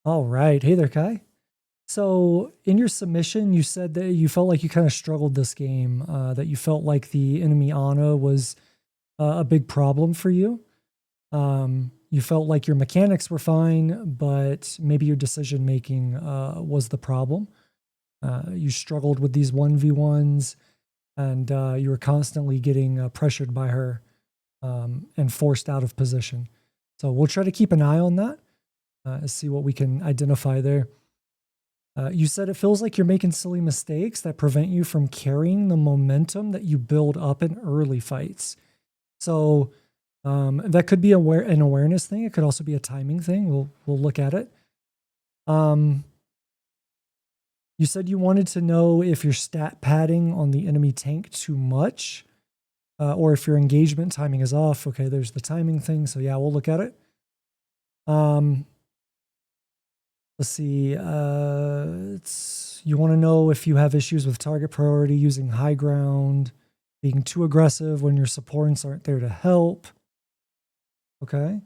All right. Hey there, Kai. So in your submission, you said that you felt like you kind of struggled this game, that you felt like the enemy Ana was a big problem for you. You felt like your mechanics were fine, but maybe your decision making was the problem. You struggled with these 1v1s, and you were constantly getting pressured by her and forced out of position. So we'll try to keep an eye on that and see what we can identify there. You said it feels like you're making silly mistakes that prevent you from carrying the momentum that you build up in early fights. So that could be an awareness thing. It could also be a timing thing. We'll look at it. You said you wanted to know if you're stat padding on the enemy tank too much, or if your engagement timing is off. Okay, there's the timing thing. So yeah, we'll look at it. Let's see. You want to know if you have issues with target priority, using high ground, being too aggressive when your supports aren't there to help. Okay.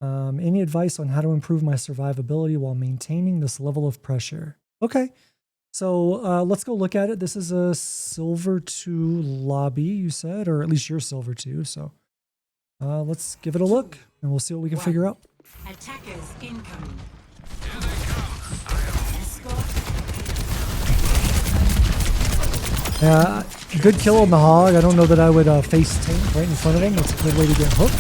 Any advice on how to improve my survivability while maintaining this level of pressure? Okay. So let's go look at it. This is a Silver 2 lobby, you said, or at least you're Silver 2. So let's give it a look and we'll see what we can figure out. Attackers incoming. Yeah, good kill on the hog. I don't know that I would face tank right in front of him. That's a good way to get hooked.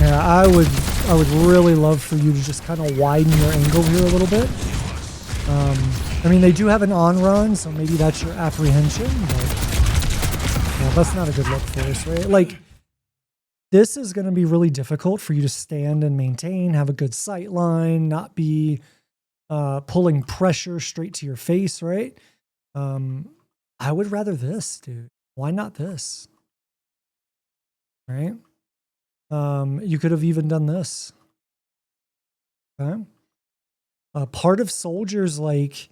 Yeah, I would really love for you to just kind of widen your angle here a little bit. I mean, they do have an on-run, so maybe that's your apprehension, but yeah, that's not a good look for us, right? Like, this is going to be really difficult for you to stand and maintain, have a good sight line, not be pulling pressure straight to your face, right? I would rather this, dude. Why not this? Right? You could have even done this. Okay. Part of soldiers, like,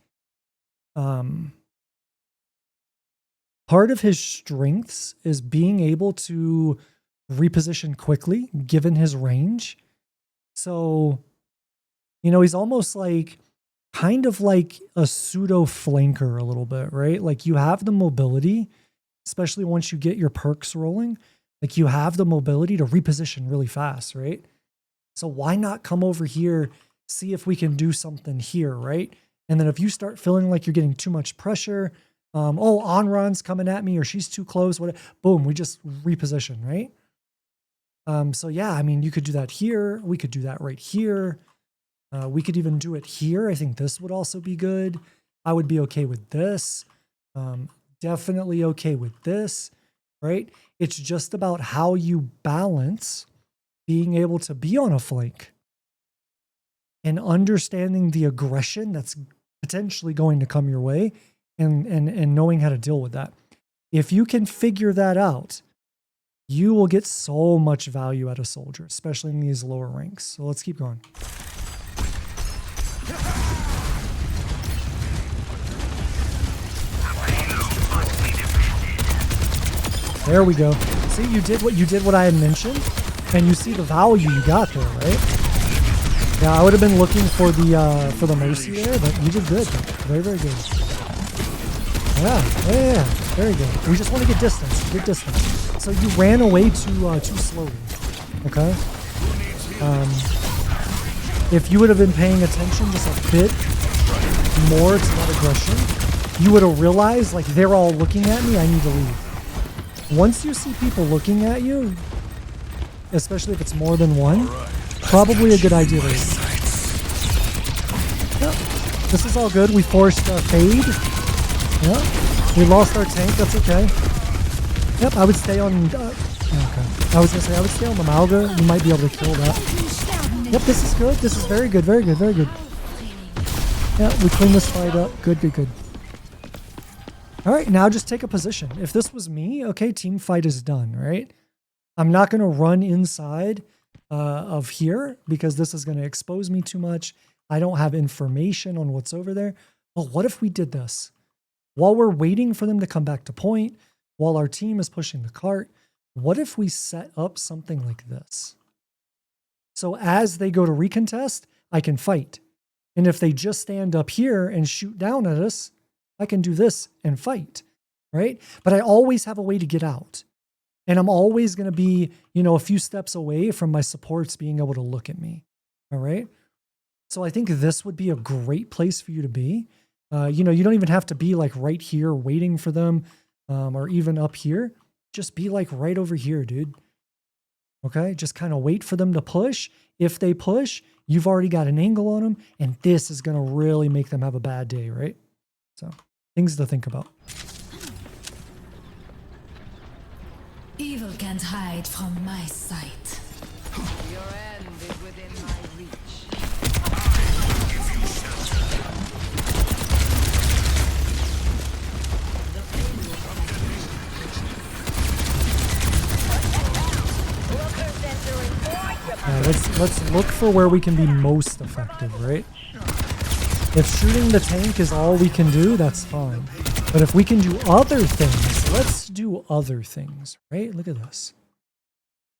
part of his strengths is being able to reposition quickly, given his range. So, you know, he's almost like, kind of like a pseudo flanker a little bit, right? Like, you have the mobility, especially once you get your perks rolling, like you have the mobility to reposition really fast, right? So why not come over here, see if we can do something here, right? And then if you start feeling like you're getting too much pressure, oh, on-run's coming at me or she's too close, boom, we just reposition, right? So yeah, I mean, you could do that here. We could do that right here. We could even do it here. I think this would also be good. I would be okay with this. Definitely okay with this, right? It's just about how you balance being able to be on a flank and understanding the aggression that's potentially going to come your way and knowing how to deal with that. If you can figure that out, you will get so much value out of soldier, especially in these lower ranks. So let's keep going. There we go. See, you did what I had mentioned, and you see the value you got there, right? Yeah, I would have been looking for the mercy there, but you did good. Very, very good. Yeah, very good. We just want to get distance. Get distance. So you ran away too slowly. Okay. If you would have been paying attention just a bit more to that aggression, you would have realized, like, they're all looking at me. I need to leave. Once you see people looking at you, especially if it's more than one, probably a good idea to leave. Yep. This is all good. We forced a fade. Yep. We lost our tank. That's okay. Yep. I would stay on. Okay. I was gonna say I would stay on the Malga. You might be able to kill that. Yep. This is good. This is very good. Very good. Very good. Yeah. We cleaned this fight up. Good. Good. Good. All right. Now just take a position. If this was me, okay, team fight is done. Right. I'm not gonna run inside of here because this is gonna expose me too much. I don't have information on what's over there. Well, what if we did this? While we're waiting for them to come back to point, while our team is pushing the cart, what if we set up something like this? So as they go to recontest, I can fight. And if they just stand up here and shoot down at us, I can do this and fight, right? But I always have a way to get out. And I'm always going to be, a few steps away from my supports being able to look at me, all right? So I think this would be a great place for you to be. You don't even have to be like right here waiting for them or even up here. Just be like right over here, dude. Okay, just kind of wait for them to push. If they push, you've already got an angle on them, and this is going to really make them have a bad day, right? So, things to think about. Evil can't hide from my sight. Your end is within my reach. Let's look for where we can be most effective, right? If shooting the tank is all we can do, that's fine. But if we can do other things, let's do other things, right? Look at this.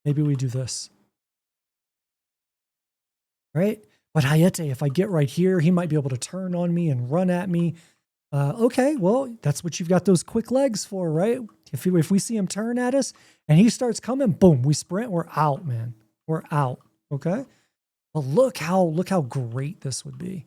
Maybe we do this. Right? But Hayete, if I get right here, he might be able to turn on me and run at me. Okay, well, that's what you've got those quick legs for, right? If we see him turn at us and he starts coming, boom, we sprint, we're out, man. We're out, okay? But look how great this would be.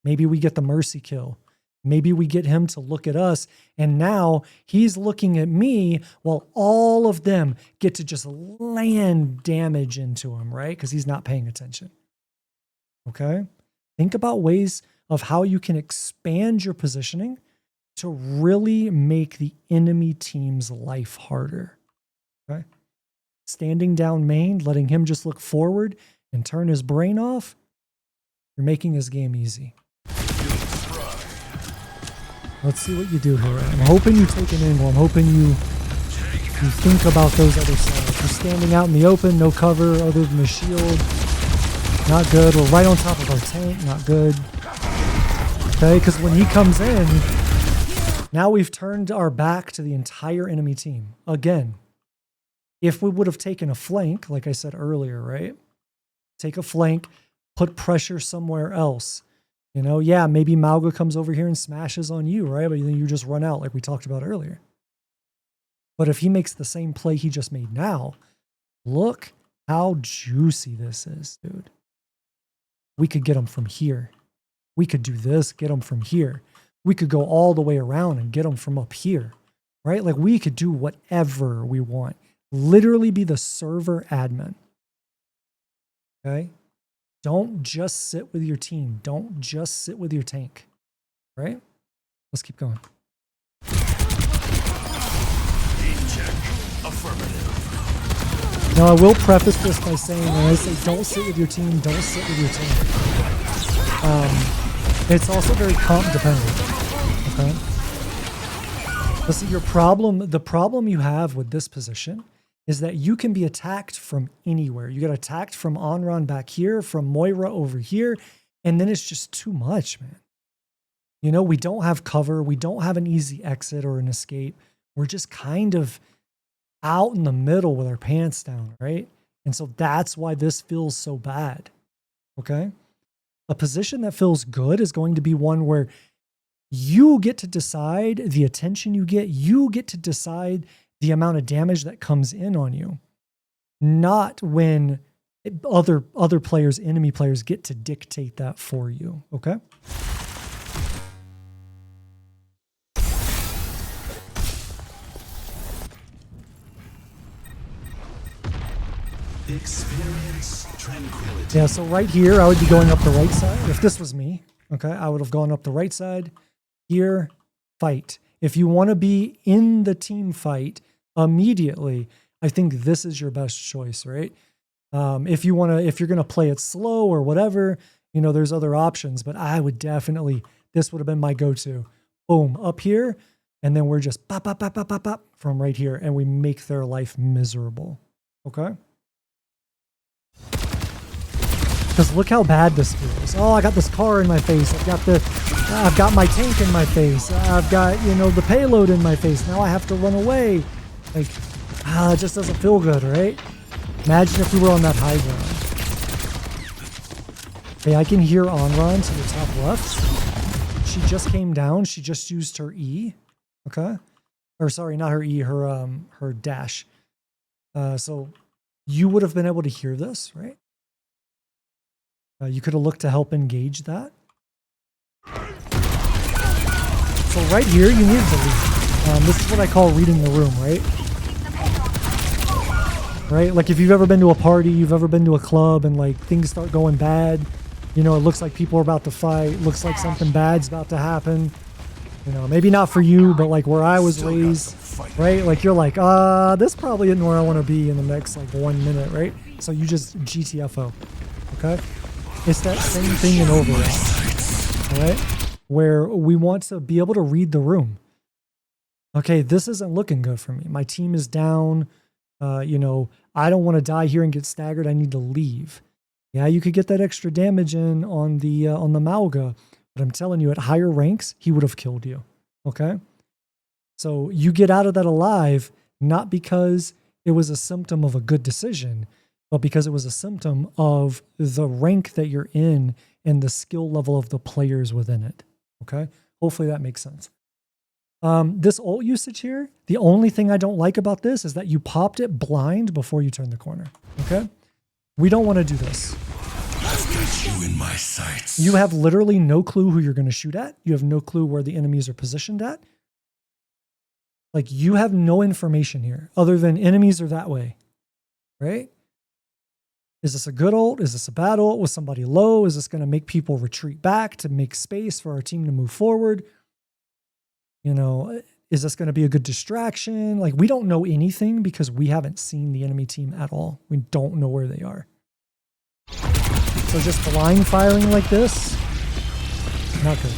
Maybe we get the mercy kill. Maybe we get him to look at us, and now he's looking at me while all of them get to just land damage into him, right? Because he's not paying attention. Okay? Think about ways of how you can expand your positioning to really make the enemy team's life harder. Okay? Standing down main, letting him just look forward and turn his brain off, you're making his game easy. Let's see what you do here. I'm hoping you take an angle. I'm hoping you think about those other sides. You're standing out in the open, no cover other than the shield. Not good. We're right on top of our tank. Not good. Okay, because when he comes in, now we've turned our back to the entire enemy team. Again, if we would have taken a flank, like I said earlier, right? Take a flank, put pressure somewhere else. Yeah, maybe Mauga comes over here and smashes on you, right? But then you just run out like we talked about earlier. But if he makes the same play he just made now, look how juicy this is, dude. We could get him from here. We could do this, get him from here. We could go all the way around and get him from up here, right? Like we could do whatever we want. Literally be the server admin. Okay? Don't just sit with your team. Don't just sit with your tank. Right? Let's keep going. Now, I will preface this by saying, when I say don't sit with your team, don't sit with your tank. It's also very comp dependent. Okay? Listen, the problem you have with this position is that you can be attacked from anywhere. You get attacked from Onron back here, from Moira over here, and then it's just too much, man. We don't have cover. We don't have an easy exit or an escape. We're just kind of out in the middle with our pants down, right? And so that's why this feels so bad, okay? A position that feels good is going to be one where you get to decide the attention you get to decide the amount of damage that comes in on you, not when other players, enemy players, get to dictate that for you. Okay. Experience tranquility. Yeah. So right here, I would be going up the right side. If this was me, okay, I would have gone up the right side. Here, fight. If you want to be in the team fight immediately, I think this is your best choice, right? If you're going to play it slow or whatever, there's other options, but I would definitely, this would have been my go-to. Boom, up here, and then we're just pop, pop, pop, pop, pop, pop from right here, and we make their life miserable, okay? Because look how bad this feels. Oh, I got this car in my face. I've got the I've got my tank in my face. I've got, you know, the payload in my face. Now I have to run away. Like, it just doesn't feel good, right? Imagine if we were on that high ground. Hey, I can hear Onron to the top left. She just came down. She just used her E. Okay. Or sorry, not her E, her dash. So you would have been able to hear this, right? You could have looked to help engage that. So right here, you needed to lead. This is what I call reading the room, right? Right? Like if you've ever been to a party, you've ever been to a club and like things start going bad, you know, it looks like people are about to fight, looks like something bad's about to happen. You know, maybe not for you, but like where I was raised, right? Like you're like, this probably isn't where I want to be in the next like 1 minute, right? So you just GTFO, okay? It's that same thing in Overwatch, all right? Where we want to be able to read the room. Okay, this isn't looking good for me. My team is down. You know, I don't want to die here and get staggered. I need to leave. Yeah, you could get that extra damage in on the Mauga, but I'm telling you, at higher ranks, he would have killed you. Okay, so you get out of that alive not because it was a symptom of a good decision, but because it was a symptom of the rank that you're in and the skill level of the players within it. Okay, hopefully that makes sense. This ult usage here, the only thing I don't like about this is that you popped it blind before you turn the corner. Okay, we don't want to do this. I've got you in my sights. You have literally no clue who you're going to shoot at. You have no clue where the enemies are positioned at. Like you have no information here other than enemies are that way, right? Is this a good ult? Is this a bad ult? Was somebody low? Is this going to make people retreat back to make space for our team to move forward? You know, is this going to be a good distraction? Like we don't know anything because we haven't seen the enemy team at all. We don't know where they are. So just blind firing like this, not good,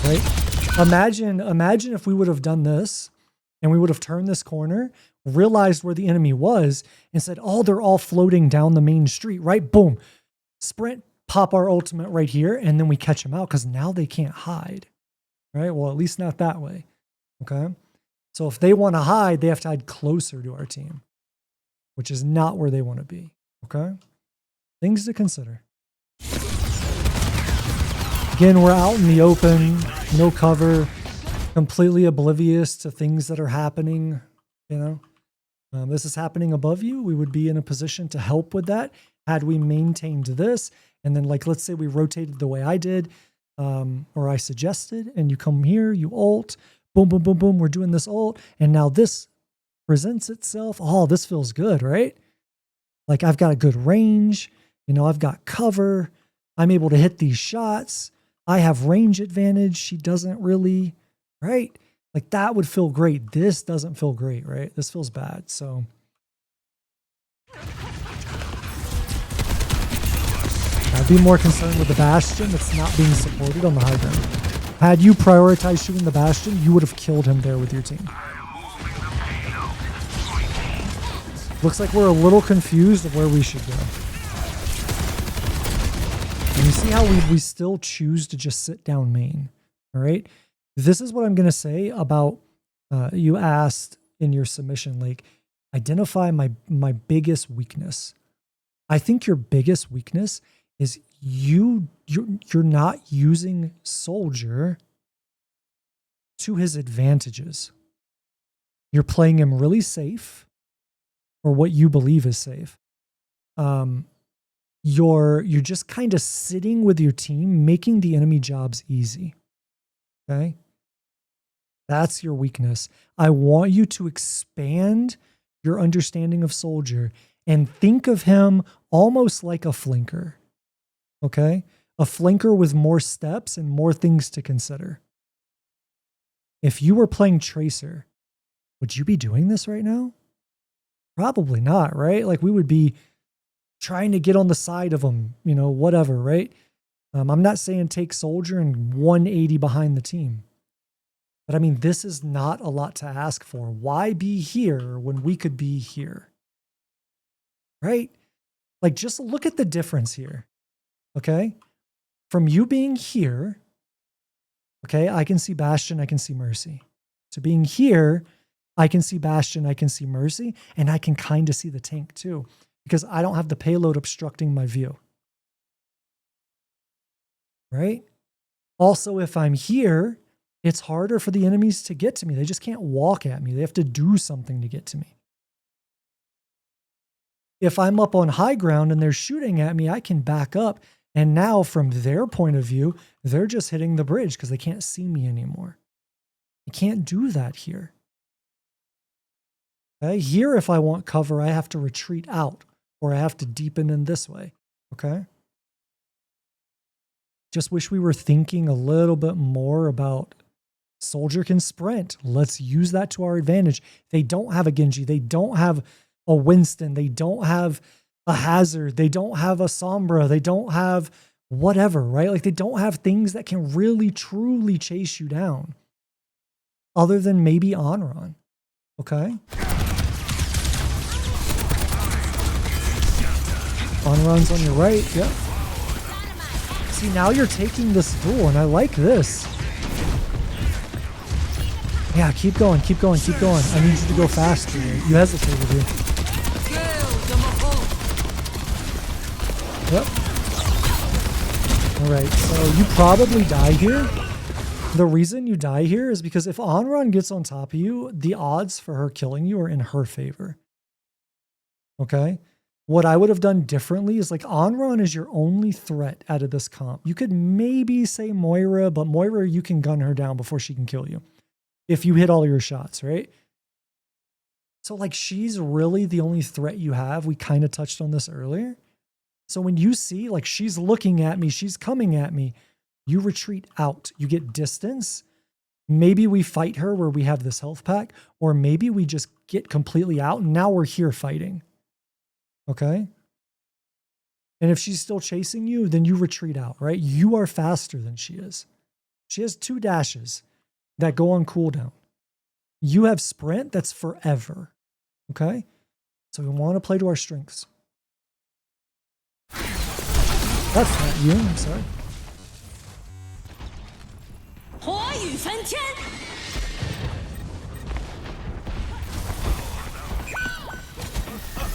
right? Imagine if we would have done this and we would have turned this corner, realized where the enemy was and said, oh, they're all floating down the main street, right? Boom, sprint, pop our ultimate right here. And then we catch them out because now they can't hide. Right? Well, at least not that way. Okay. So if they want to hide, they have to hide closer to our team, which is not where they want to be. Okay. Things to consider. Again, we're out in the open, no cover, completely oblivious to things that are happening. You know, this is happening above you. We would be in a position to help with that had we maintained this. And then like, let's say we rotated the way I did. Or I suggested, and you come here, you ult, boom, boom, boom, boom, we're doing this ult, and now this presents itself. Oh, this feels good, right? Like I've got a good range, you know, I've got cover, I'm able to hit these shots, I have range advantage, she doesn't really, right? Like that would feel great. This doesn't feel great, right? This feels bad, so... I'd be more concerned with the Bastion that's not being supported on the high ground. Had you prioritized shooting the Bastion, you would have killed him there with your team. Looks like we're a little confused of where we should go. And you see how we still choose to just sit down main, all right? This is what I'm going to say about, you asked in your submission, like, identify my biggest weakness. I think your biggest weakness is you're not using Soldier to his advantages. You're playing him really safe, or what you believe is safe. You're just kind of sitting with your team, making the enemy jobs easy. Okay? That's your weakness. I want you to expand your understanding of Soldier and think of him almost like a flanker. Okay? A flanker with more steps and more things to consider. If you were playing Tracer, would you be doing this right now? Probably not, right? Like we would be trying to get on the side of them, you know, whatever, right? I'm not saying take Soldier and 180 behind the team. But I mean, this is not a lot to ask for. Why be here when we could be here? Right? Like just look at the difference here. Okay? From you being here Okay, I can see Bastion, I can see Mercy. So being here, I can see Bastion, I can see Mercy, and I can kind of see the tank too, because I don't have the payload obstructing my view. Right? Also, if I'm here, it's harder for the enemies to get to me. They just can't walk at me. They have to do something to get to me. If I'm up on high ground and they're shooting at me, I can back up. And now from their point of view, they're just hitting the bridge because they can't see me anymore. You can't do that here. Okay? Here, if I want cover, I have to retreat out or I have to deepen in this way. Okay? Just wish we were thinking a little bit more about Soldier can sprint. Let's use that to our advantage. They don't have a Genji. They don't have a Winston. They don't have a Hazard. They don't have a Sombra. They don't have whatever, right? Like they don't have things that can really, truly chase you down other than maybe Onron. Okay? Onron's on your right. Yep. See, now you're taking this duel, and I like this. Yeah, keep going, keep going, keep going. I need you to go faster. You hesitated here. Yep. Alright, so you probably die here. The reason you die here is because if Onron gets on top of you, the odds for her killing you are in her favor. Okay? What I would have done differently is like Onron is your only threat out of this comp. You could maybe say Moira, but Moira, you can gun her down before she can kill you. If you hit all your shots, right? So like she's really the only threat you have. We kind of touched on this earlier. So when you see like she's looking at me, she's coming at me, you retreat out. You get distance. Maybe we fight her where we have this health pack, or maybe we just get completely out and now we're here fighting. Okay? And if she's still chasing you, then you retreat out, right? You are faster than she is. She has 2 dashes that go on cooldown. You have sprint that's forever. Okay? So we want to play to our strengths. That's not you, I'm sorry.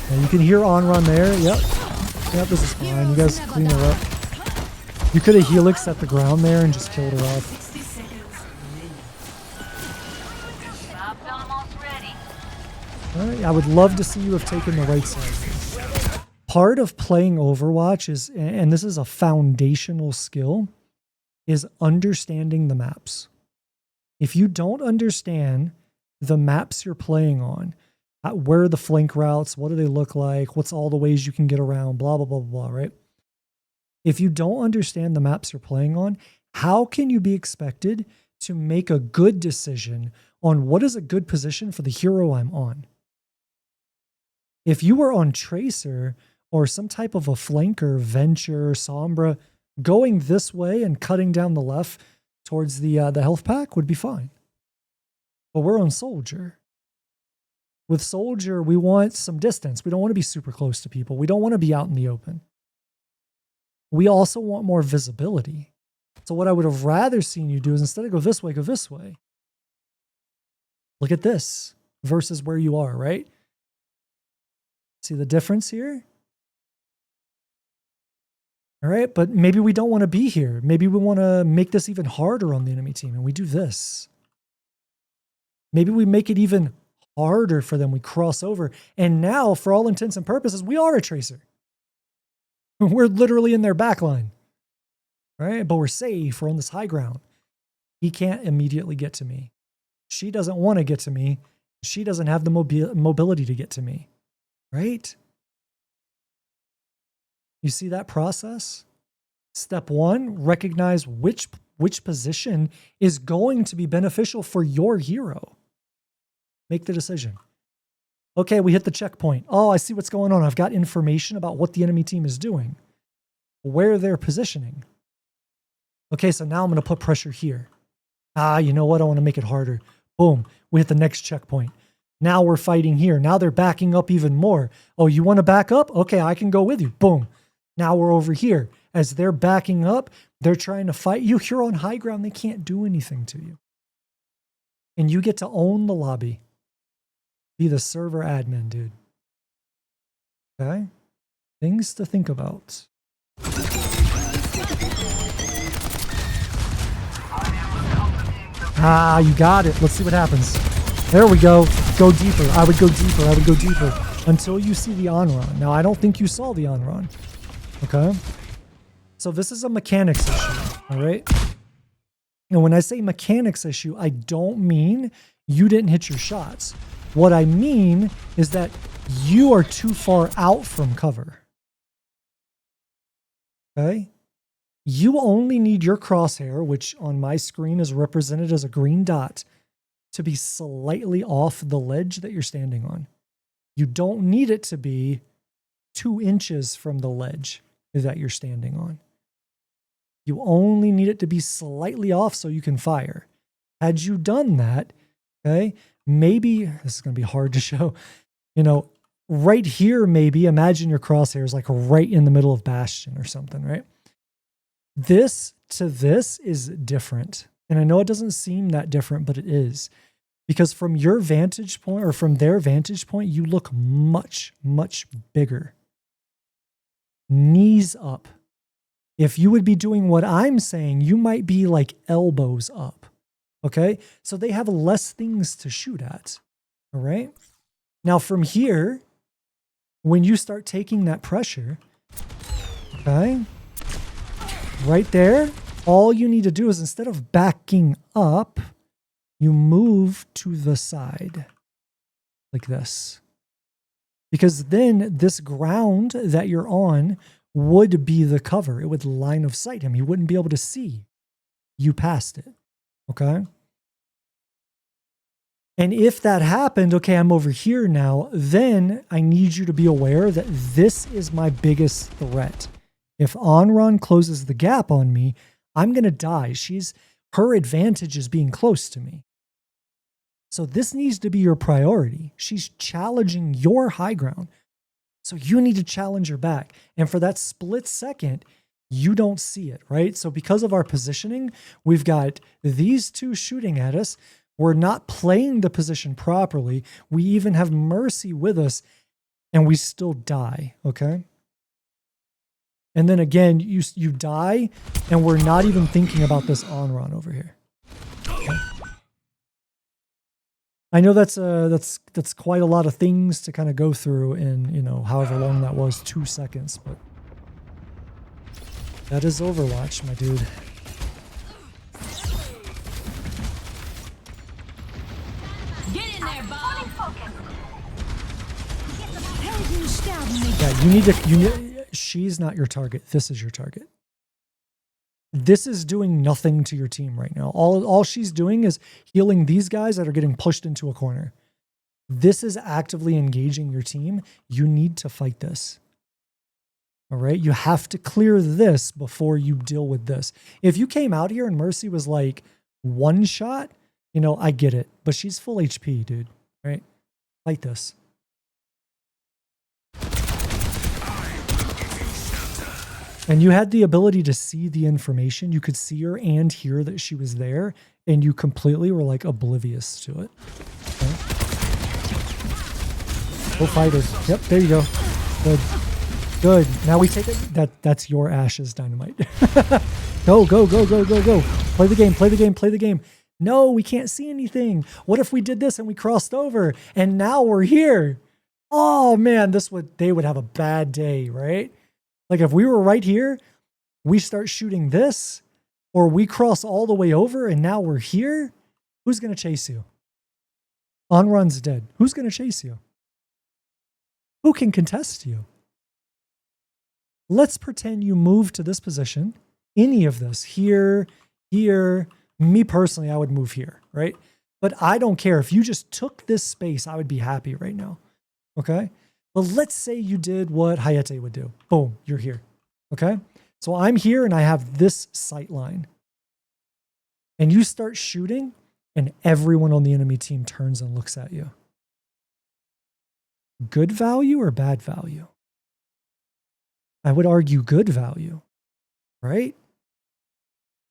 Now you can hear Onron there. Yep. Yep, this is fine. You guys clean her up. You could have helixed at the ground there and just killed her off. All right, I would love to see you have taken the right side. Part of playing Overwatch is, and this is a foundational skill, is understanding the maps. If you don't understand the maps you're playing on, where are the flank routes, what do they look like, what's all the ways you can get around, blah, blah, blah, blah, right? If you don't understand the maps you're playing on, how can you be expected to make a good decision on what is a good position for the hero I'm on? If you were on Tracer or some type of a flanker, Venture, Sombra, going this way and cutting down the left towards the health pack would be fine. But we're on Soldier. With Soldier, we want some distance. We don't want to be super close to people. We don't want to be out in the open. We also want more visibility. So what I would have rather seen you do is instead of go this way, go this way. Look at this versus where you are, right? See the difference here? All right, but maybe we don't want to be here. Maybe we want to make this even harder on the enemy team, and we do this. Maybe we make it even harder for them. We cross over, and now, for all intents and purposes, we are a Tracer. We're literally in their backline, right? But we're safe. We're on this high ground. He can't immediately get to me. She doesn't want to get to me. She doesn't have the mobility to get to me, right? You see that process? Step one, recognize which position is going to be beneficial for your hero. Make the decision. Okay, we hit the checkpoint. Oh, I see what's going on. I've got information about what the enemy team is doing, where they're positioning. Okay, so now I'm going to put pressure here. You know what? I want to make it harder. Boom, we hit the next checkpoint. Now we're fighting here. Now they're backing up even more. Oh, you want to back up? Okay, I can go with you. Boom. Now we're over here. As they're backing up, they're trying to fight you. You're on high ground. They can't do anything to you. And you get to own the lobby. Be the server admin, dude. Okay? Things to think about. Ah, you got it. Let's see what happens. There we go. Go deeper. I would go deeper. I would go deeper until you see the on-run. Now, I don't think you saw the on-run. Okay? So this is a mechanics issue. All right? And when I say mechanics issue, I don't mean you didn't hit your shots. What I mean is that you are too far out from cover. Okay? You only need your crosshair, which on my screen is represented as a green dot, to be slightly off the ledge that you're standing on. You don't need it to be 2 inches from the ledge that you're standing on. You only need it to be slightly off so you can fire. Had you done that, okay, maybe, this is going to be hard to show, you know, right here, maybe, imagine your crosshairs like right in the middle of Bastion or something, right? This to this is different. And I know it doesn't seem that different, but it is. Because from your vantage point, or from their vantage point, you look much, much bigger. Knees up. If you would be doing what I'm saying, you might be like elbows up. Okay? So they have less things to shoot at. All right? Now from here, when you start taking that pressure, okay, right there, all you need to do is, instead of backing up, you move to the side like this. Because then this ground that you're on would be the cover. It would line of sight him. He wouldn't be able to see you past it. Okay? And if that happened, okay, I'm over here now, then I need you to be aware that this is my biggest threat. If Onron closes the gap on me, I'm going to die. Her advantage is being close to me. So this needs to be your priority. She's challenging your high ground. So you need to challenge her back. And for that split second, you don't see it, right? So because of our positioning, we've got these two shooting at us. We're not playing the position properly. We even have Mercy with us, and we still die, okay? And then again, you die, and we're not even thinking about this on-run over here. Okay? I know that's quite a lot of things to kind of go through in, you know, however long that was, 2 seconds, but that is Overwatch, my dude. Get in there, Bob. Yeah, she's not your target. This is your target. This is doing nothing to your team right now. All she's doing is healing these guys that are getting pushed into a corner. This is actively engaging your team. You need to fight this. All right? You have to clear this before you deal with this. If you came out here and Mercy was like one shot, you know, I get it. But she's full HP, dude. Right? Fight this. And you had the ability to see the information. You could see her and hear that she was there, and you completely were like oblivious to it. Okay. Go fight her. Yep, there you go. Good. Good. Now we take it. That's your Ashes Dynamite. Go, go, go, go, go, go. Play the game, play the game, play the game. No, we can't see anything. What if we did this and we crossed over and now we're here? Oh man, they would have a bad day, right? Like if we were right here, we start shooting this, or we cross all the way over and now we're here, who's going to chase you? On-run's dead. Who's going to chase you? Who can contest you? Let's pretend you move to this position, any of this, here, here. Me personally, I would move here, right? But I don't care. If you just took this space, I would be happy right now, okay? But let's say you did what Hayete would do. Boom, you're here. Okay? So I'm here and I have this sight line. And you start shooting and everyone on the enemy team turns and looks at you. Good value or bad value? I would argue good value, right?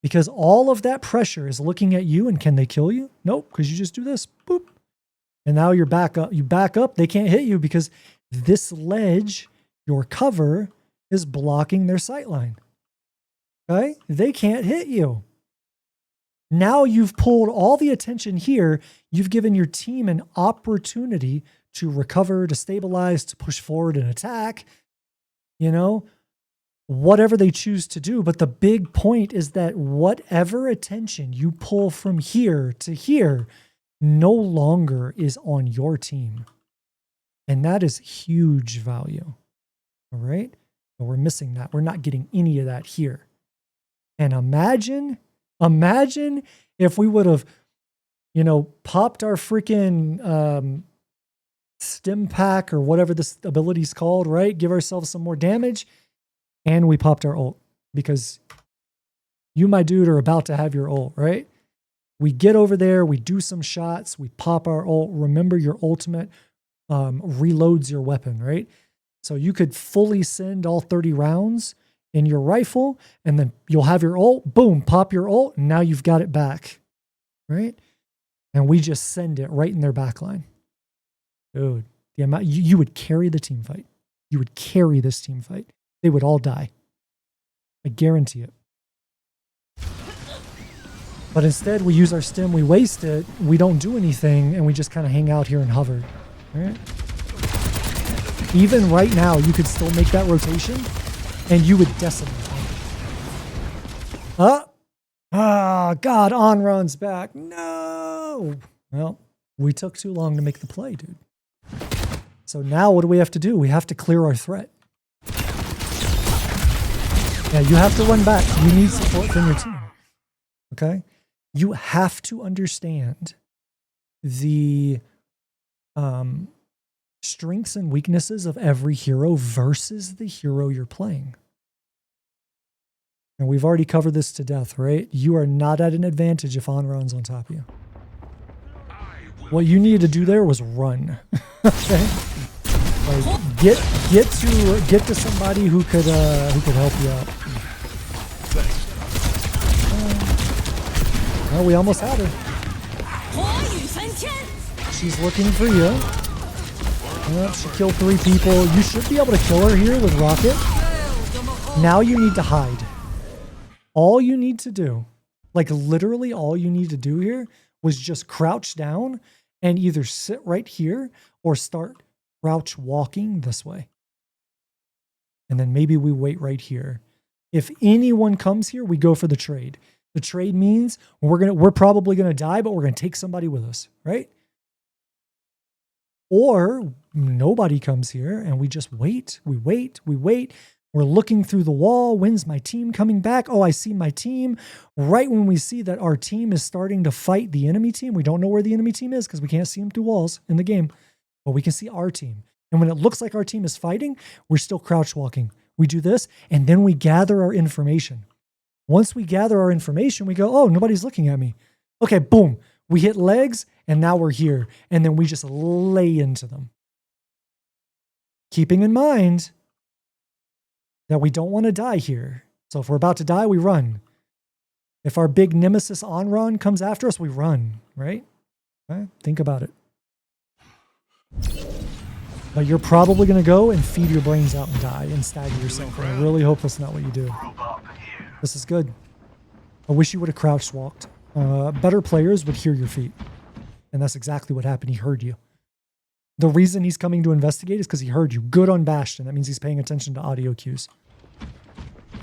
Because all of that pressure is looking at you, and can they kill you? Nope, because you just do this, boop. And now you're back up. You back up, they can't hit you because this ledge, your cover, is blocking their sight line. Okay? They can't hit you. Now you've pulled all the attention here. You've given your team an opportunity to recover, to stabilize, to push forward and attack, you know, whatever they choose to do. But the big point is that whatever attention you pull from here to here no longer is on your team. And that is huge value. All right? But we're missing that. We're not getting any of that here. And imagine if we would have, you know, popped our freaking stim pack or whatever this ability is called, right? Give ourselves some more damage. And we popped our ult because you, my dude, are about to have your ult, right? We get over there, we do some shots, we pop our ult. Remember, your ultimate reloads your weapon, right? So you could fully send all 30 rounds in your rifle, and then you'll have your ult, boom, pop your ult, and now you've got it back, right? And we just send it right in their backline. Dude, the amount, you would carry the team fight. You would carry this team fight. They would all die. I guarantee it. But instead, we use our stim, we waste it, we don't do anything, and we just kind of hang out here and hover. Right? Even right now, you could still make that rotation, and you would decimate them. God, on-run's back. No! Well, we took too long to make the play, dude. So now what do we have to do? We have to clear our threat. Yeah, you have to run back. You need support from your team. Okay? You have to understand the strengths and weaknesses of every hero versus the hero you're playing. And we've already covered this to death, right? You are not at an advantage if Onron's on top of you. What you needed to do there was run. Okay? Like get to somebody who could help you out. Well, we almost had her. She's looking for you. She killed 3 people. You should be able to kill her here with Rocket. Now you need to hide. All you need to do, like literally all you need to do here was just crouch down and either sit right here or start crouch walking this way. And then maybe we wait right here. If anyone comes here, we go for the trade. The trade means we're probably gonna die, but we're gonna take somebody with us, right? Or nobody comes here and we just wait. We wait. We're looking through the wall. When's my team coming back? Oh, I see my team. Right when we see that our team is starting to fight the enemy team, we don't know where the enemy team is because we can't see them through walls in the game, but we can see our team. And when it looks like our team is fighting, we're still crouch walking. We do this and then we gather our information. Once we gather our information, we go, oh, nobody's looking at me. Okay, boom. We hit legs, and now we're here. And then we just lay into them. Keeping in mind that we don't want to die here. So if we're about to die, we run. If our big nemesis on-run comes after us, we run, right? Okay? Think about it. But you're probably going to go and feed your brains out and die and stagger yourself. And I really hope that's not what you do. This is good. I wish you would have crouch walked. Better players would hear your feet. And that's exactly what happened. He heard you. The reason he's coming to investigate is because he heard you. Good on Bastion. That means he's paying attention to audio cues.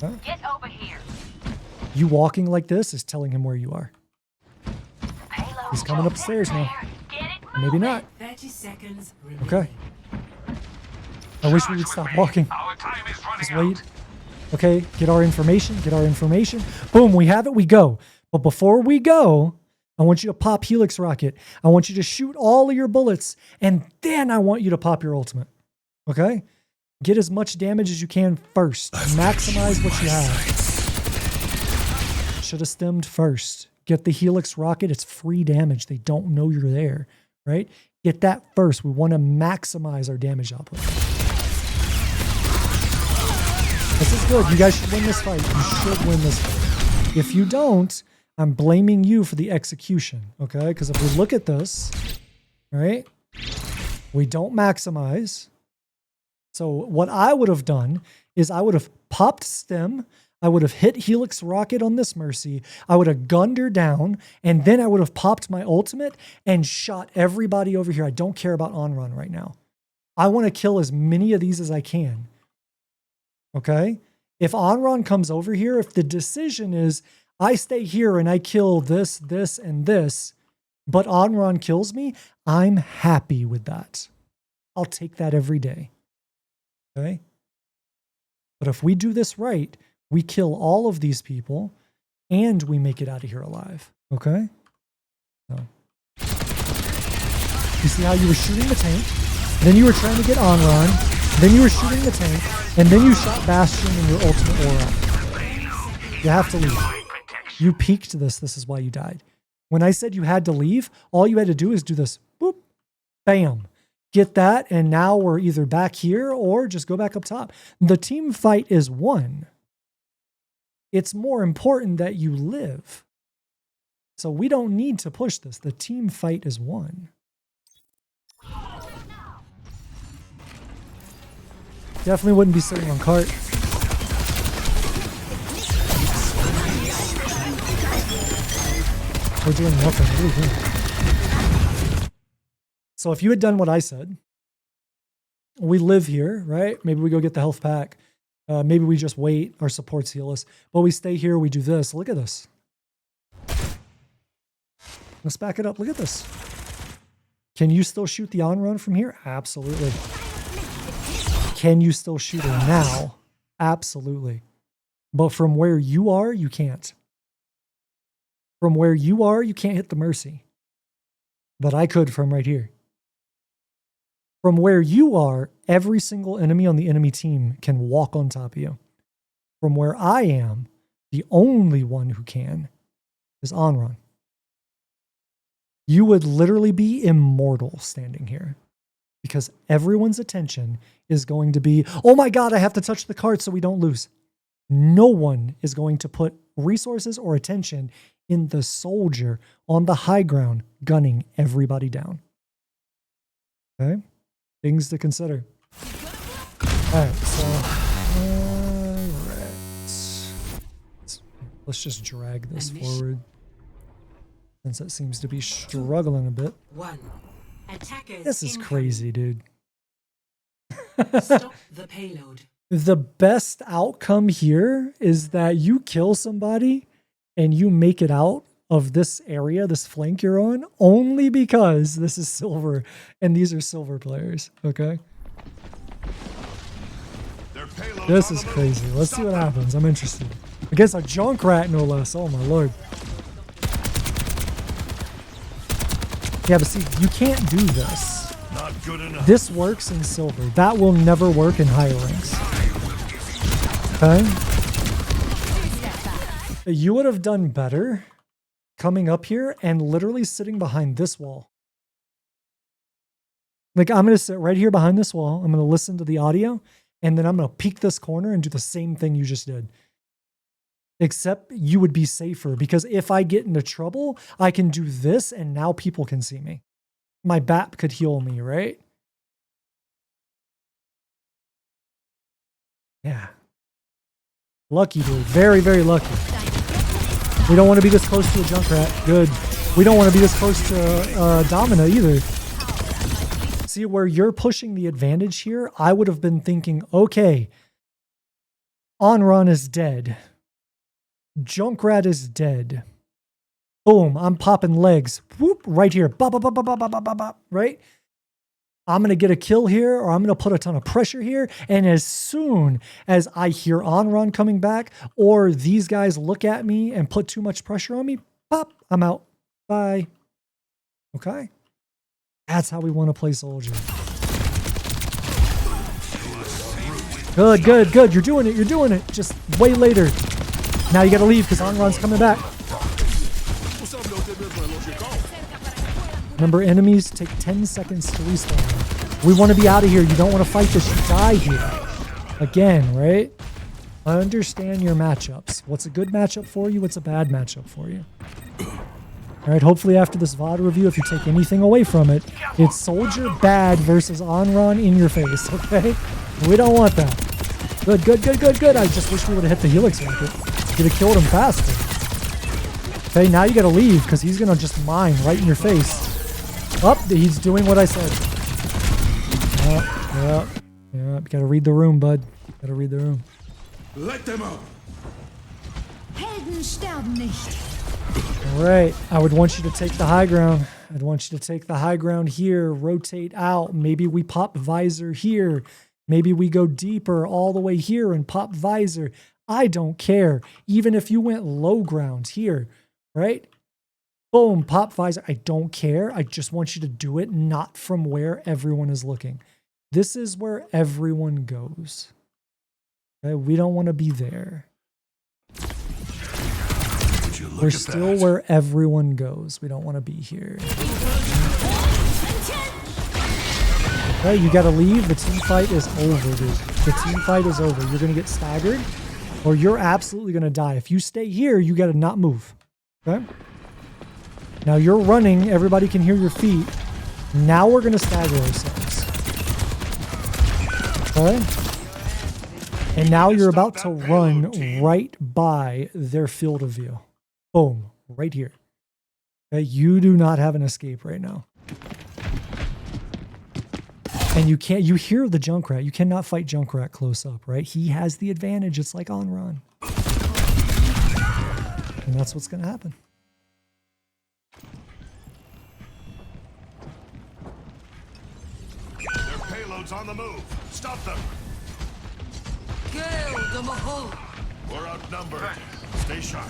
Huh? Get over here. You walking like this is telling him where you are. He's coming up the stairs now. Maybe not. 30 seconds. Okay. I wish we would stop walking. Just wait. Okay, get our information. Boom, we have it, we go. But before we go, I want you to pop Helix Rocket. I want you to shoot all of your bullets, and then I want you to pop your ultimate. Okay? Get as much damage as you can first. Maximize what you have. Should have stemmed first. Get the Helix Rocket. It's free damage. They don't know you're there, right? Get that first. We want to maximize our damage output. This is good. You guys should win this fight. You should win this fight. If you don't, I'm blaming you for the execution, okay? Because if we look at this, right, we don't maximize. So what I would have done is I would have popped stem, I would have hit Helix Rocket on this Mercy, I would have gunned her down, and then I would have popped my ultimate and shot everybody over here. I don't care about on run right now. I want to kill as many of these as I can. Okay? If Onron comes over here, if the decision is I stay here and I kill this, this, and this, but Onron kills me, I'm happy with that. I'll take that every day. Okay? But if we do this right, we kill all of these people and we make it out of here alive. Okay? So. You see how you were shooting the tank, then you were trying to get Onron, then you were shooting the tank, and then you shot Bastion and your ultimate aura. You have to leave. You peaked this. This is why you died. When I said you had to leave, all you had to do is do this. Boop. Bam. Get that, and now we're either back here or just go back up top. The team fight is won. It's more important that you live. So we don't need to push this. The team fight is won. Definitely wouldn't be sitting on cart. We're doing nothing. What are we doing? So if you had done what I said, we live here, right? Maybe we go get the health pack. Maybe we just wait. Our supports heal us. But we stay here. We do this. Look at this. Let's back it up. Look at this. Can you still shoot the on run from here? Absolutely. Can you still shoot her now? Absolutely. But from where you are, you can't. From where you are, you can't hit the Mercy. But I could from right here. From where you are, every single enemy on the enemy team can walk on top of you. From where I am, the only one who can is Onron. You would literally be immortal standing here because everyone's attention is going to be, oh my God, I have to touch the cart so we don't lose. No one is going to put resources or attention in the soldier on the high ground gunning everybody down. Okay? Things to consider. All right, so let's just drag this forward since it seems to be struggling a bit. This is crazy, dude. Stop the payload. The best outcome here is that you kill somebody and you make it out of this area, this flank you're on, only because this is silver and these are silver players, okay? This is crazy. Let's see what happens. I'm interested. Against a Junkrat, no less. Oh my lord. Yeah, but see, you can't do this. Not good enough. This works in silver. That will never work in higher ranks. Okay? You would have done better coming up here and literally sitting behind this wall. Like, I'm going to sit right here behind this wall. I'm going to listen to the audio, and then I'm going to peek this corner and do the same thing you just did. Except you would be safer, because if I get into trouble, I can do this, and now people can see me. My BAP could heal me, right? Yeah. Lucky, dude. Very, very lucky. We don't want to be this close to a Junkrat. Good. We don't want to be this close to Domina either. See, where you're pushing the advantage here, I would have been thinking, okay, Onron is dead. Junkrat is dead. Boom, I'm popping legs. Whoop, right here. Bop, bop, bop, bop, bop, bop, bop, bop, right? I'm going to get a kill here, or I'm going to put a ton of pressure here. And as soon as I hear Onron coming back, or these guys look at me and put too much pressure on me, pop, I'm out. Bye. Okay? That's how we want to play soldier. Good, good, good. You're doing it. You're doing it. Just way later. Now you got to leave because Onron's coming back. Remember, enemies take 10 seconds to respawn. We want to be out of here. You don't want to fight this. You die here. Again, right? Understand your matchups. What's a good matchup for you? What's a bad matchup for you? All right, hopefully after this VOD review, if you take anything away from it, it's Soldier bad versus Onron in your face, okay? We don't want that. Good, good, good, good, good. I just wish we would have hit the Helix rocket. You'd have killed him faster. Okay, now you gotta leave because he's gonna just mine right in your face. Up, he's doing what I said. Yeah. Gotta read the room, bud. Gotta read the room. Let them up. Helden sterben nicht. All right, I would want you to take the high ground. I'd want you to take the high ground here, rotate out. Maybe we pop visor here. Maybe we go deeper all the way here and pop visor. I don't care. Even if you went low ground here, right? Boom, pop visor. I don't care. I just want you to do it not from where everyone is looking. This is where everyone goes. Okay? We don't want to be there. We're still where everyone goes. We don't want to be here. Okay, you got to leave. The team fight is over, dude. The team fight is over. You're going to get staggered or you're absolutely going to die. If you stay here, you got to not move. Okay? Now you're running. Everybody can hear your feet. Now we're going to stagger ourselves. Okay? And now you're about to run right by their field of view. Boom. Right here. Okay? You do not have an escape right now. And you can't, you hear the Junkrat. You cannot fight Junkrat close up, right? He has the advantage. It's like on run. And that's what's going to happen. Their payload's on the move. Stop them. Kill the Mahal. We're outnumbered. Stay sharp.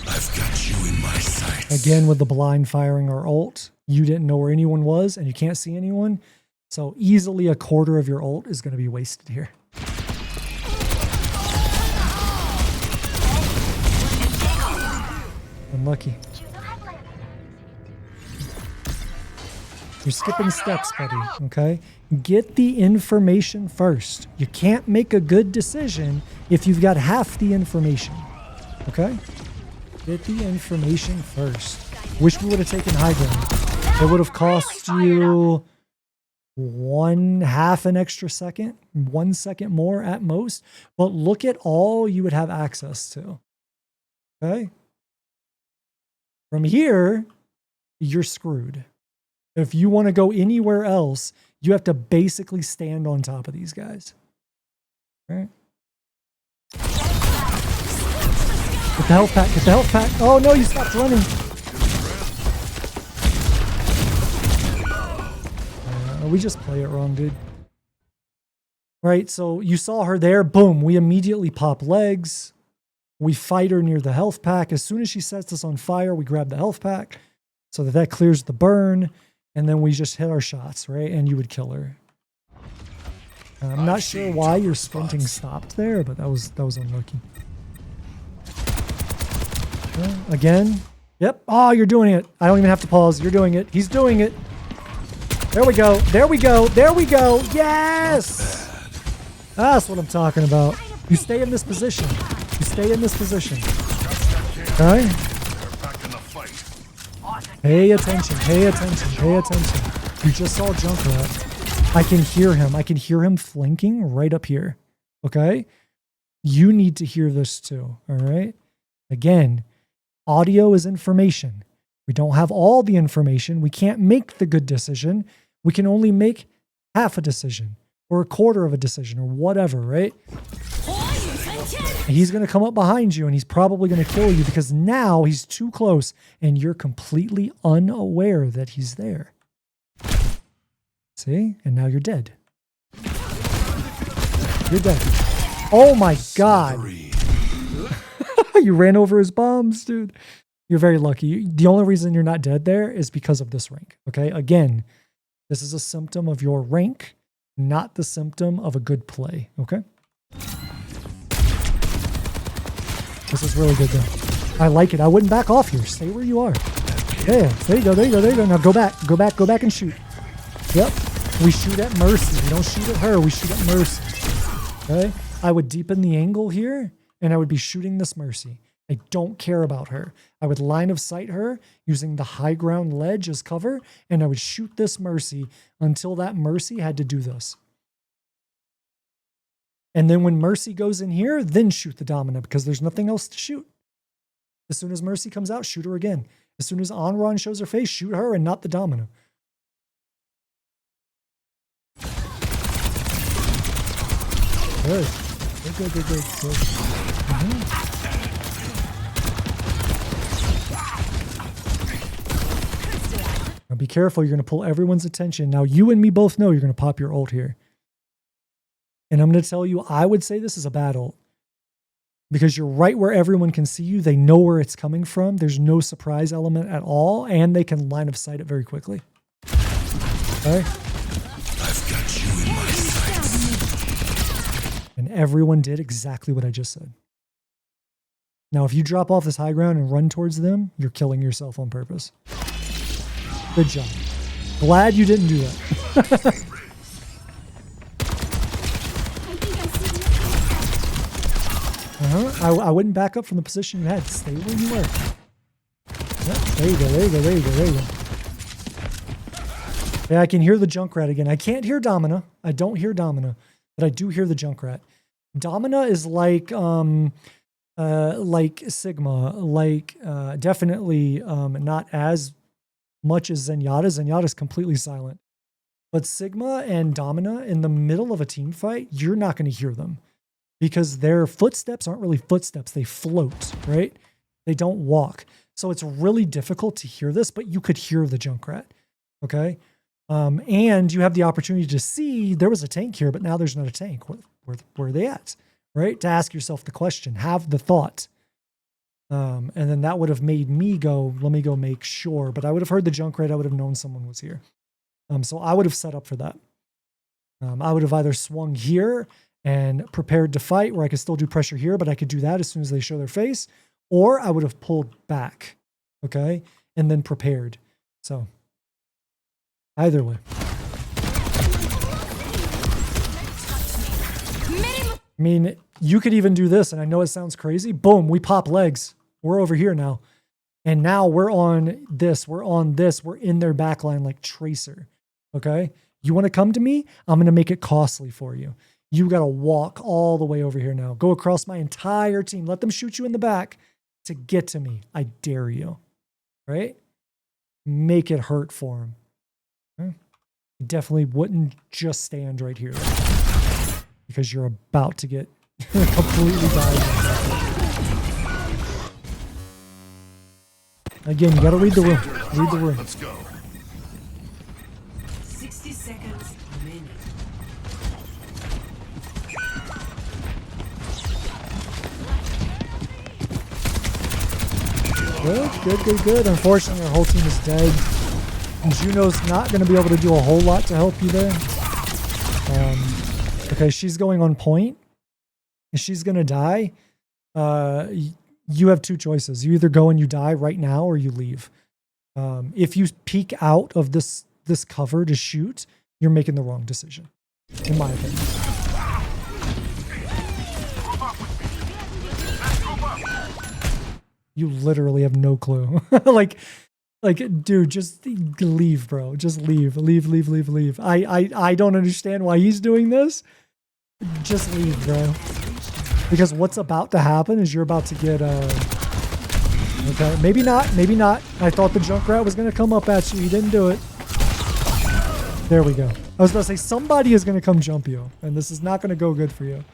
I've got you in my sights. Again, with the blind firing our ult, you didn't know where anyone was and you can't see anyone. So easily a quarter of your ult is going to be wasted here. Unlucky. You're skipping steps, buddy, okay? Get the information first. You can't make a good decision if you've got half the information, okay? Get the information first. Wish we would have taken high ground. It would have cost you 1/2 an extra second, 1 second more at most. But look at all you would have access to. Okay? From here, you're screwed. If you want to go anywhere else, you have to basically stand on top of these guys. All right? Get the health pack. Get the health pack. Oh no, you stopped running. We just play it wrong, dude. Right, so you saw her there. Boom, we immediately pop legs. We fight her near the health pack. As soon as she sets us on fire, we grab the health pack so that clears the burn. And then we just hit our shots, right? And you would kill her. I'm not sure why your sprinting stopped there, but that was unlucky. Again. Yep. Oh, you're doing it. I don't even have to pause. You're doing it. He's doing it. There we go. There we go. There we go. Yes. That's what I'm talking about. You stay in this position. You stay in this position. Okay? Pay attention. Pay attention. Pay attention. You just saw Junkrat. I can hear him. I can hear him flanking right up here. Okay? You need to hear this too. All right? Again, audio is information. We don't have all the information. We can't make the good decision. We can only make half a decision or a quarter of a decision or whatever, right? He's going to come up behind you and he's probably going to kill you because now he's too close and you're completely unaware that he's there. See? And now you're dead. You're dead. Oh my God. You ran over his bombs, dude. You're very lucky. The only reason you're not dead there is because of this rank. Okay? Again, this is a symptom of your rank, not the symptom of a good play. Okay? This is really good though. I like it. I wouldn't back off here. Stay where you are. Yeah. There you go. There you go. There you go. Now go back. Go back. Go back and shoot. Yep. We shoot at Mercy. We don't shoot at her. We shoot at Mercy. Okay? I would deepen the angle here, and I would be shooting this Mercy. I don't care about her. I would line of sight her using the high ground ledge as cover, and I would shoot this Mercy until that Mercy had to do this. And then when Mercy goes in here, then shoot the Domina because there's nothing else to shoot. As soon as Mercy comes out, shoot her again. As soon as Onron shows her face, shoot her and not the Domina. Good. Good. Now be careful. You're going to pull everyone's attention. Now, you and me both know you're going to pop your ult here. And I'm going to tell you, I would say this is a bad ult. Because you're right where everyone can see you. They know where it's coming from. There's no surprise element at all. And they can line of sight it very quickly. Okay? I've got you in my sights. And everyone did exactly what I just said. Now, if you drop off this high ground and run towards them, you're killing yourself on purpose. Good job. Glad you didn't do that. I wouldn't back up from the position you had. Stay where you were. Yep, there you go. Yeah, I can hear the Junkrat again. I can't hear Domina. I don't hear Domina, but I do hear the Junkrat. Domina is like Sigma, definitely not as much as Zenyatta. Zenyatta's completely silent. But Sigma and Domina in the middle of a team fight, you're not going to hear them. Because their footsteps aren't really footsteps. They float, right? They don't walk. So it's really difficult to hear this, but you could hear the Junkrat, okay? And you have the opportunity to see there was a tank here, but now there's not a tank. Where are they at, right? To ask yourself the question, have the thought. And then that would have made me go, let me go make sure. But I would have heard the Junkrat. I would have known someone was here. So I would have set up for that. I would have either swung here and prepared to fight where I could still do pressure here, but I could do that as soon as they show their face, or I would have pulled back, okay, and then prepared. So either way. I mean, you could even do this, and I know it sounds crazy. Boom, we pop legs. We're over here now. And now we're on this. We're on this. We're in their backline like Tracer, okay? You want to come to me? I'm going to make it costly for you. You got to walk all the way over here now. Go across my entire team. Let them shoot you in the back to get to me. I dare you. Right? Make it hurt for them. Okay? You definitely wouldn't just stand right here. Because you're about to get completely died. Again, you got to read the room. Read the room. Let's go. 60 seconds remaining. Good. Unfortunately, our whole team is dead. And Juno's not going to be able to do a whole lot to help you there. Okay, she's going on point. If she's going to die, you have two choices. You either go and you die right now or you leave. If you peek out of this cover to shoot, you're making the wrong decision, in my opinion. You literally have no clue. like, dude, just leave, bro. Just leave. I don't understand why he's doing this. Just leave, bro. Because what's about to happen is you're about to get, okay, maybe not. I thought the Junkrat was going to come up at you. He didn't do it. There we go. I was about to say, somebody is going to come jump you, and this is not going to go good for you.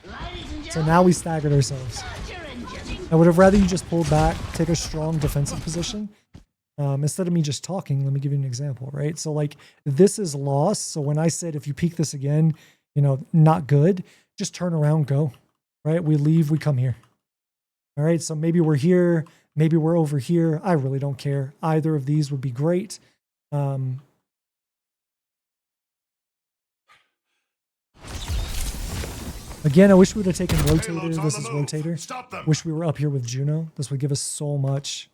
So now we staggered ourselves. I would have rather you just pull back, take a strong defensive position. Instead of me just talking, let me give you an example, right? So like this is lost. So when I said, if you peek this again, not good, just turn around, go, right? We leave, we come here. All right. So maybe we're here, maybe we're over here. I really don't care. Either of these would be great. Again, I wish we would have taken Rotator. This is Rotator. Wish we were up here with Juno. This would give us so much.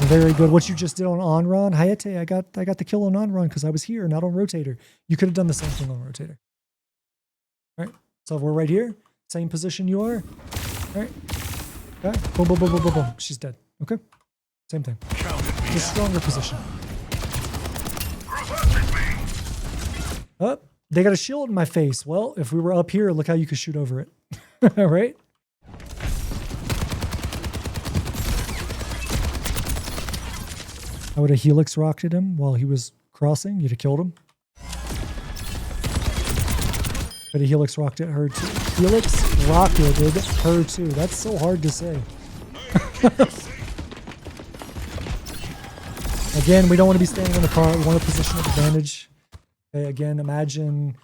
Very good. What you just did on Onron, Hayete, I got the kill on Onron because I was here, not on Rotator. You could have done the same thing on Rotator. All right. So we're right here. Same position you are. All right. Okay. Boom, boom, boom, boom, boom, boom. She's dead. Okay. Same thing. Just stronger position. Oh, they got a shield in my face. Well, if we were up here, look how you could shoot over it. All right. I would have helix rocketed him while he was crossing. You'd have killed him. But a helix rocketed her too. Helix rocketed her too. That's so hard to say. Again, we don't want to be standing in the car. We want a position of advantage. Okay, again, imagine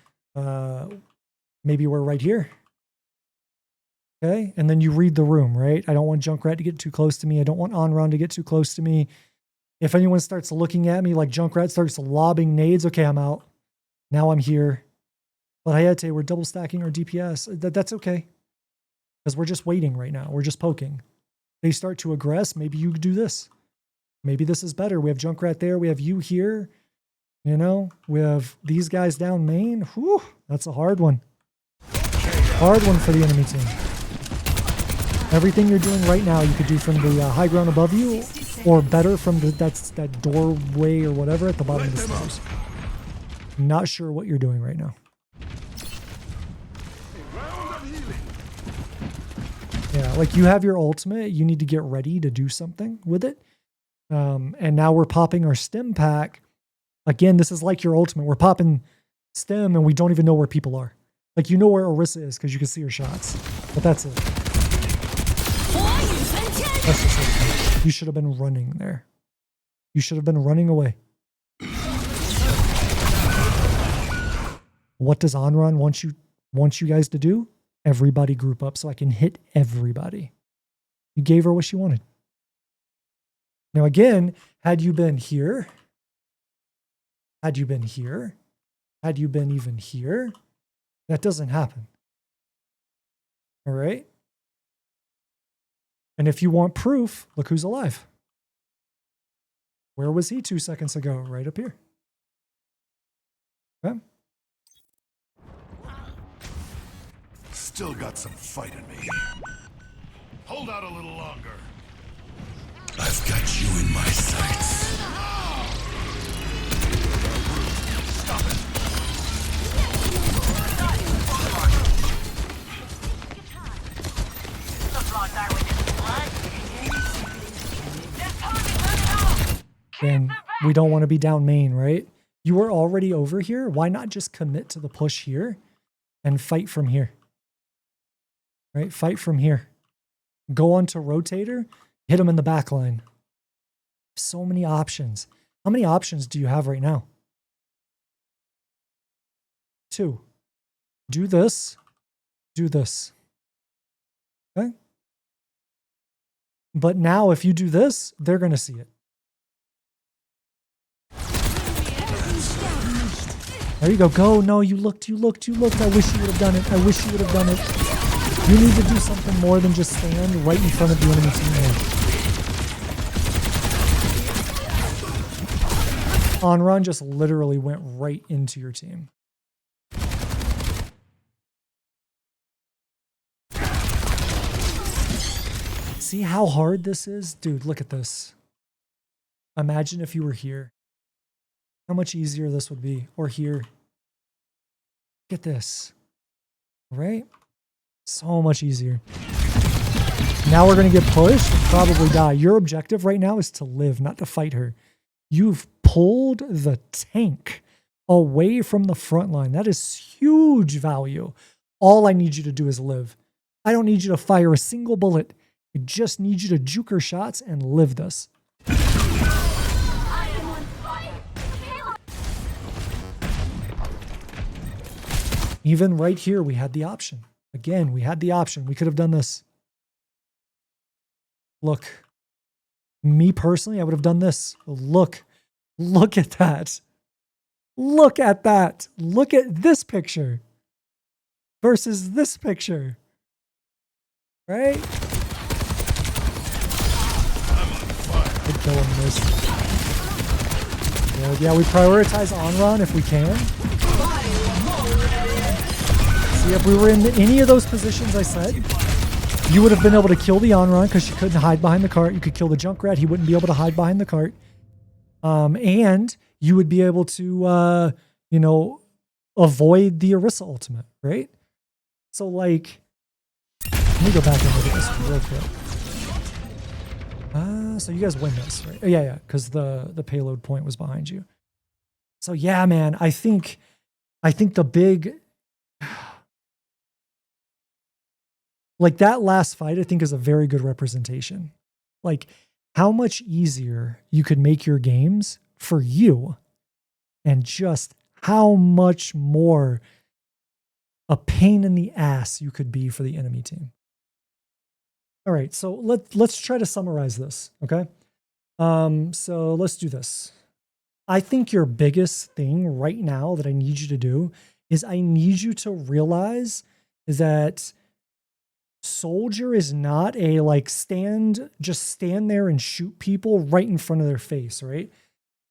maybe we're right here. Okay, and then you read the room, right? I don't want Junkrat to get too close to me. I don't want Onron to get too close to me. If anyone starts looking at me like Junkrat starts lobbing nades, okay, I'm out. Now I'm here. But Hayete, we're double stacking our DPS. That's okay. Because we're just waiting right now. We're just poking. They start to aggress. Maybe you do this. Maybe this is better. We have Junkrat there. We have you here. You know, we have these guys down main. Whew, that's a hard one. Hard one for the enemy team. Everything you're doing right now, you could do from the high ground above you, or better from that doorway or whatever at the bottom of the stairs. Not sure what you're doing right now. Yeah, like you have your ultimate, you need to get ready to do something with it. And now we're popping our stim pack. Again, this is like your ultimate. We're popping stim and we don't even know where people are. Like you know where Orisa is because you can see her shots. But that's it. That's just it. You should have been running there. You should have been running away. What does Onron want you guys to do? Everybody group up so I can hit everybody. You gave her what she wanted. Now again, had you been here, had you been here, had you been even here, that doesn't happen. All right? And if you want proof, look who's alive. Where was he 2 seconds ago? Right up here. Okay? Still got some fight in me. Hold out a little longer. I've got you in my sights. Stop it. Then we don't want to be down main, right? You were already over here. Why not just commit to the push here and fight from here? Right? Fight from here. Go on to rotator. Hit him in the back line. So many options. How many options do you have right now? 2. Do this. Do this. Okay? But now if you do this, they're going to see it. There you go. Go. No, you looked. I wish you would have done it. I wish you would have done it. You need to do something more than just stand right in front of the enemy team. Onron just literally went right into your team. See how hard this is? Dude, look at this. Imagine if you were here. How much easier this would be. Or here. Look at this. Right? So much easier. Now we're going to get pushed and probably die. Your objective right now is to live, not to fight her. You've pulled the tank away from the front line. That is huge value. All I need you to do is live. I don't need you to fire a single bullet. I just need you to juke her shots and live this. Even right here, we had the option. Again, we had the option. We could have done this. Look. Me personally, I would have done this. Look. Look at that. Look at that. Look at this picture versus this picture. Right? I'd kill him this. Yeah, we prioritize Onron if we can. See, if we were in any of those positions I said, you would have been able to kill the on-run because she couldn't hide behind the cart. You could kill the Junkrat. He wouldn't be able to hide behind the cart. And you would be able to, you know, avoid the Orisa ultimate, right? So, like, let me go back and look at this real quick. So you guys win this, right? Yeah, because the payload point was behind you. So yeah, man, I think the big, like that last fight, I think is a very good representation. Like how much easier you could make your games for you, and just how much more a pain in the ass you could be for the enemy team. All right, so let's try to summarize this, okay? So let's do this. I think your biggest thing right now that I need you to do is I need you to realize that Soldier is not a like just stand there and shoot people right in front of their face, right?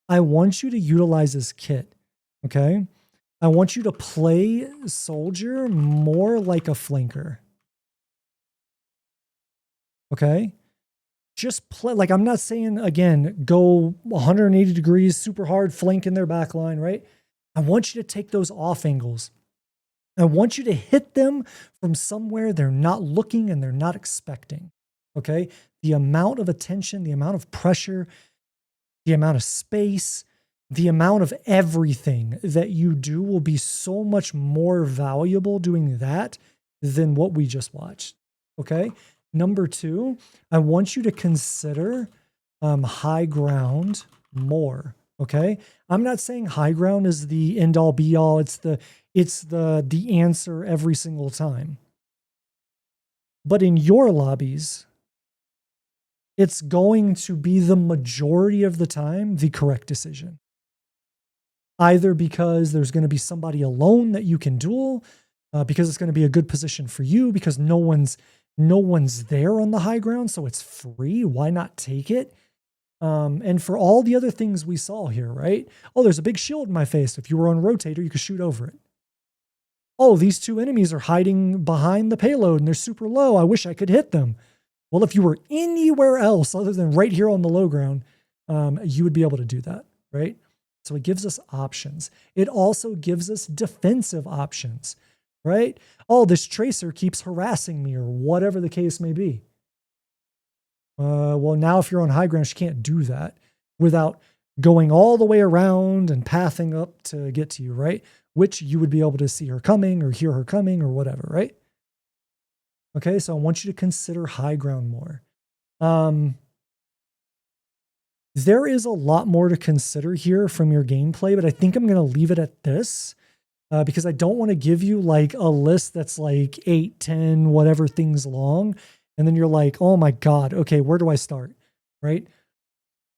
I want you to utilize this kit, okay? I want you to play Soldier more like a flanker. Okay? Just play, like I'm not saying, again, go 180 degrees, super hard, flank in their back line, right? I want you to take those off angles. I want you to hit them from somewhere they're not looking and they're not expecting, okay? The amount of attention, the amount of pressure, the amount of space, the amount of everything that you do will be so much more valuable doing that than what we just watched, okay? Number two, I want you to consider high ground more, okay? I'm not saying high ground is the end all be all. It's the answer every single time. But in your lobbies, it's going to be the majority of the time the correct decision. Either because there's going to be somebody alone that you can duel, because it's going to be a good position for you, because no one's there on the high ground, so it's free. Why not take it? And for all the other things we saw here, right? Oh, there's a big shield in my face. If you were on rotator, you could shoot over it. Oh, these two enemies are hiding behind the payload and they're super low. I wish I could hit them. Well, if you were anywhere else other than right here on the low ground, you would be able to do that, right? So it gives us options. It also gives us defensive options, right? Oh, this tracer keeps harassing me or whatever the case may be. Well, now if you're on high ground, you can't do that without going all the way around and pathing up to get to you, right? Which you would be able to see her coming or hear her coming or whatever, right? Okay, so I want you to consider high ground more. There is a lot more to consider here from your gameplay, but I think I'm going to leave it at this because I don't want to give you like a list that's like 8, 10, whatever things long. And then you're like, oh my God, okay, where do I start? Right?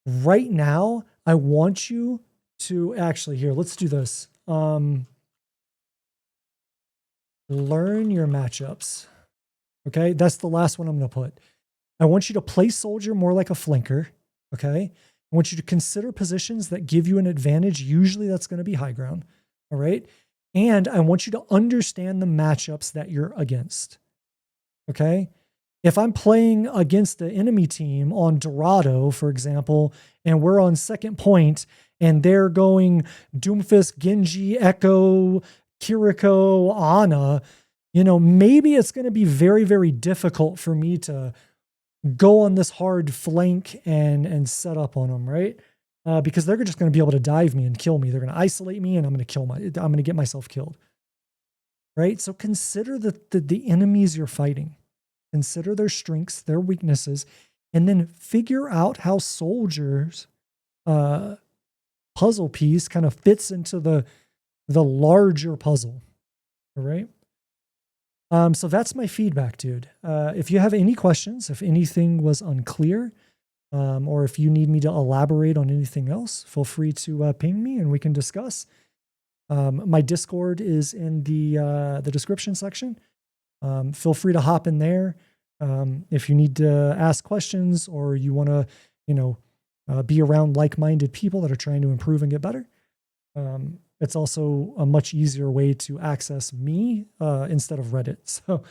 Right now, I want you to actually, here, let's do this. Learn your matchups. Okay, that's the last one I'm going to put. I want you to play Soldier more like a flanker. Okay, I want you to consider positions that give you an advantage. Usually that's going to be high ground. All right, and I want you to understand the matchups that you're against. Okay, if I'm playing against the enemy team on Dorado, for example, and we're on second point and they're going Doomfist, Genji, Echo, Kiriko, Ana, you know, maybe it's going to be very, very difficult for me to go on this hard flank and set up on them, right? Because they're just going to be able to dive me and kill me. They're going to isolate me and I'm going to get myself killed. Right? So consider the enemies you're fighting. Consider their strengths, their weaknesses, and then figure out how Soldier's puzzle piece kind of fits into the larger puzzle. All right? So that's my feedback, dude. If you have any questions, if anything was unclear, or if you need me to elaborate on anything else, feel free to ping me and we can discuss. My Discord is in the description section. Feel free to hop in there. If you need to ask questions or you want to, be around like-minded people that are trying to improve and get better. it's also a much easier way to access me instead of Reddit. So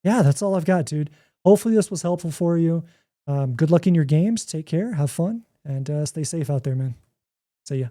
yeah, that's all I've got, dude. Hopefully this was helpful for you. Good luck in your games. Take care. Have fun. And stay safe out there, man. See ya.